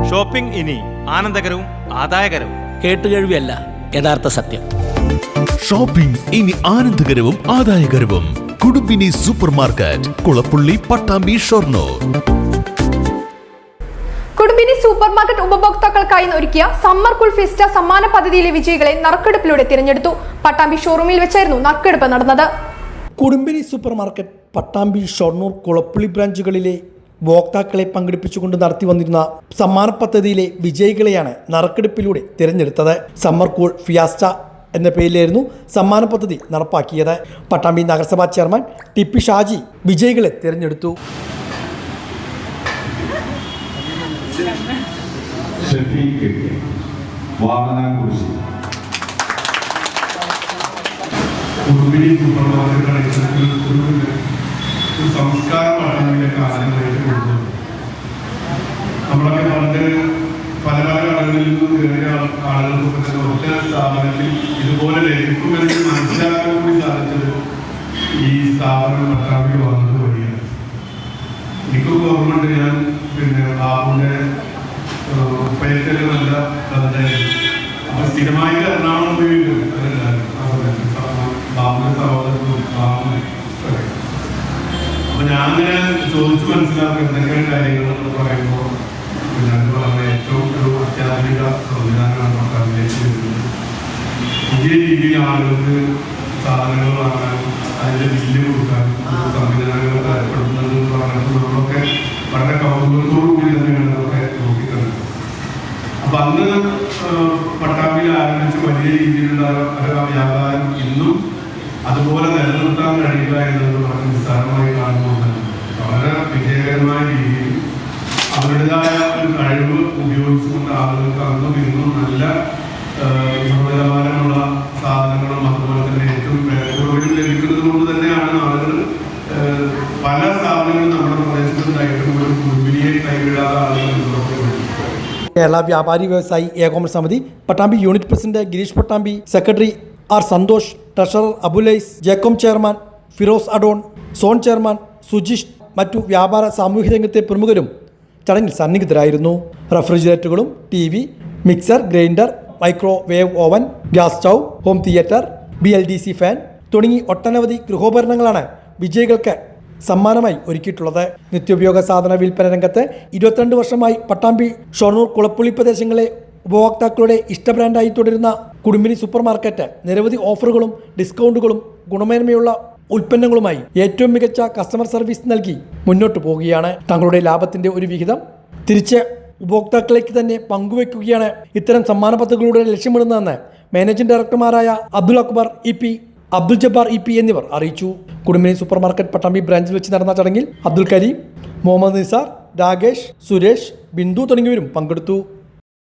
Shopping ഇനി ആനന്ദകരവും ആദായകരവും. കേട്ടുകേഴ്വിയല്ല, യഥാർത്ഥ സത്യം. ഷോപ്പിംഗ് ഇനി ആനന്ദകരവും ആദായകരവും. കുടുംബിനി സൂപ്പർ മാർക്കറ്റ്, കുളപ്പുള്ളി, പട്ടാമ്പി, ഷൊർണൂർ. കുടുംബിനി സൂപ്പർ മാർക്കറ്റ് ഉപഭോക്താക്കൾക്കായി ഒരുക്കിയ സമ്മർ കൂൾ ഫെസ്റ്റ സമ്മാന പദ്ധതിയിലെ വിജയികളെ നറുക്കെടുപ്പിലൂടെ തിരഞ്ഞെടുത്തു. പട്ടാമ്പി ഷോറൂമിൽ വെച്ചായിരുന്നു നറുക്കെടുപ്പ് നടന്നത്. കുടുംബിനി സൂപ്പർ മാർക്കറ്റ് പട്ടാമ്പി, ഷൊർണൂർ, കുളപ്പുള്ളി ബ്രാഞ്ചുകളിലെ ഉപഭോക്താക്കളെ പങ്കെടുപ്പിച്ചുകൊണ്ട് നടത്തി വന്നിരുന്ന സമ്മാന പദ്ധതിയിലെ വിജയികളെയാണ് നറുക്കെടുപ്പിലൂടെ തിരഞ്ഞെടുത്തത്. സമ്മർ കൂൾ ഫിയാസ്റ്റ എന്ന പേരിലായിരുന്നു സമ്മാന പദ്ധതി നടപ്പാക്കിയത്. പട്ടാമ്പി നഗരസഭാ ചെയർമാൻ ടി.പി. ഷാജി വിജയികളെ തിരഞ്ഞെടുത്തു. കുടുംബിനി സൂപ്പർ മാർക്കറ്റ് സംസ്കാരം പട്ടാമ്പിയിലേക്ക് ആദ്യമായിട്ട് കൊടുത്തു. നമ്മളൊക്കെ പണ്ട് പല പല കടകളിൽ നിന്നും കയറിയ ആളുകൾക്കൊക്കെ തന്നെ ഒറ്റ സ്ഥാപനത്തിൽ ഇതുപോലെ ലഭിക്കുമെന്ന് മനസ്സിലാക്കാൻ കൂടി സാധിച്ചത് ഈ സ്ഥാപനം പട്ടാമ്പിൽ വന്നത് വഴിയാണ്. എനിക്കൊക്കെ ഓർമ്മയുണ്ട്, ഞാൻ ബാബുവിന്റെ പേരിൽ നല്ല ബന്ധമായിരുന്നു. അപ്പൊ സ്ഥിരമായിട്ട് എറണാകുളം ഉപയോഗിക്കും ബാബുവിന്റെ സഹോദരനും ബാബുവിനെ. അപ്പൊ ഞാനിങ്ങനെ ചോദിച്ചു മനസ്സിലാക്കുക എന്തൊക്കെയാണ് കാര്യങ്ങൾ എന്ന് പറയുമ്പോൾ ഏറ്റവും ഒരു അത്യാധുനിക സംവിധാനമാണ് പട്ടാമ്പിയിലേക്ക് വരുന്നത്. പുതിയ രീതിയിൽ ആളുകൾക്ക് സാധനങ്ങൾ വാങ്ങാനും അതിന്റെ ബില്ല് കൊടുക്കാനും സംവിധാനങ്ങൾ ഏർപ്പെടുത്തുന്നത് എന്ന് പറയുന്നത് നമ്മളൊക്കെ വളരെ കൗതുകത്തോടു കൂടി തന്നെയാണ് അതൊക്കെ നോക്കിക്കുന്നത്. അപ്പൊ അന്ന് പട്ടാമ്പിയിൽ ആരംഭിച്ച വലിയ രീതിയിലുള്ള വ്യാപാരം ഇന്നും അതുപോലെ നിലനിർത്താൻ കഴിയുക എന്നത് വളരെ നിസ്സാരമായി കാണുന്നുണ്ട്. വളരെ വിജയകരമായ രീതിയിൽ അവരുടേതായ ഒരു കഴിവ് ഉപയോഗിച്ചുകൊണ്ട് ആളുകൾക്ക് അന്നും ഇന്നും നല്ല ഗുണനിലവാരമുള്ള സാധനങ്ങളും അതുപോലെ തന്നെ ഏറ്റവും വിലക്കുറവിൽ ലഭിക്കുന്നത് കൊണ്ട് തന്നെയാണ് ആളുകൾ പല സാധനങ്ങളും നമ്മുടെ പ്രദേശത്തുണ്ടായിട്ടും ഒരു കുടുംബിനിയെ കൈവിടാതെ ആളുകൾ കേരള വ്യാപാരി വ്യവസായി ഏകോപന സമിതി Pattambi unit president Girish Pattambi, secretary R Santhosh, treasurer Abulais, ജേക്കോം chairman Firoz Adon, zone chairman Sujish, മറ്റു വ്യാപാര സാമൂഹ്യ രംഗത്തെ പ്രമുഖരും ചടങ്ങിൽ സന്നിഹിതരായിരുന്നു. റെഫ്രിജറേറ്ററുകളും TV, mixer, grinder, microwave oven, gas stove, home theatre, BLDC fan തുടങ്ങി ഒട്ടനവധി ഗൃഹോപകരണങ്ങളാണ് വിജയികൾക്ക് സമ്മാനമായി ഒരുക്കിയിട്ടുള്ളത്. നിത്യോപയോഗ സാധന വിൽപ്പന രംഗത്ത് 22 വർഷമായി പട്ടാമ്പി, ഷൊർണൂർ, കുളപ്പുള്ളി പ്രദേശങ്ങളിലെ ഉപഭോക്താക്കളുടെ ഇഷ്ട ബ്രാൻഡായി തുടരുന്ന കുടുംബിനി സൂപ്പർ മാർക്കറ്റ് നിരവധി ഓഫറുകളും ഡിസ്കൗണ്ടുകളും ഗുണമേന്മയുള്ള ഉൽപ്പന്നങ്ങളുമായി ഏറ്റവും മികച്ച കസ്റ്റമർ സർവീസ് നൽകി മുന്നോട്ട് പോവുകയാണ്. തങ്ങളുടെ ലാഭത്തിന്റെ ഒരു വിഹിതം തിരിച്ച് ഉപഭോക്താക്കളിലേക്ക് തന്നെ പങ്കുവയ്ക്കുകയാണ് ഇത്തരം സമ്മാന പദ്ധതികളുടെ ലക്ഷ്യമിടുന്നതെന്ന് മാനേജിംഗ് ഡയറക്ടർമാരായ അബ്ദുൽ അക്ബർ EP, അബ്ദുൽ ജബ്ബാർ EP എന്നിവർ അറിയിച്ചു. കുടുംബിനി സൂപ്പർ മാർക്കറ്റ് പട്ടാമ്പി ബ്രാഞ്ചിൽ വെച്ച് നടന്ന ചടങ്ങിൽ അബ്ദുൽ കരീം, മുഹമ്മദ് നിസാർ, രാകേഷ്, സുരേഷ്, ബിന്ദു തുടങ്ങിയവരും പങ്കെടുത്തു.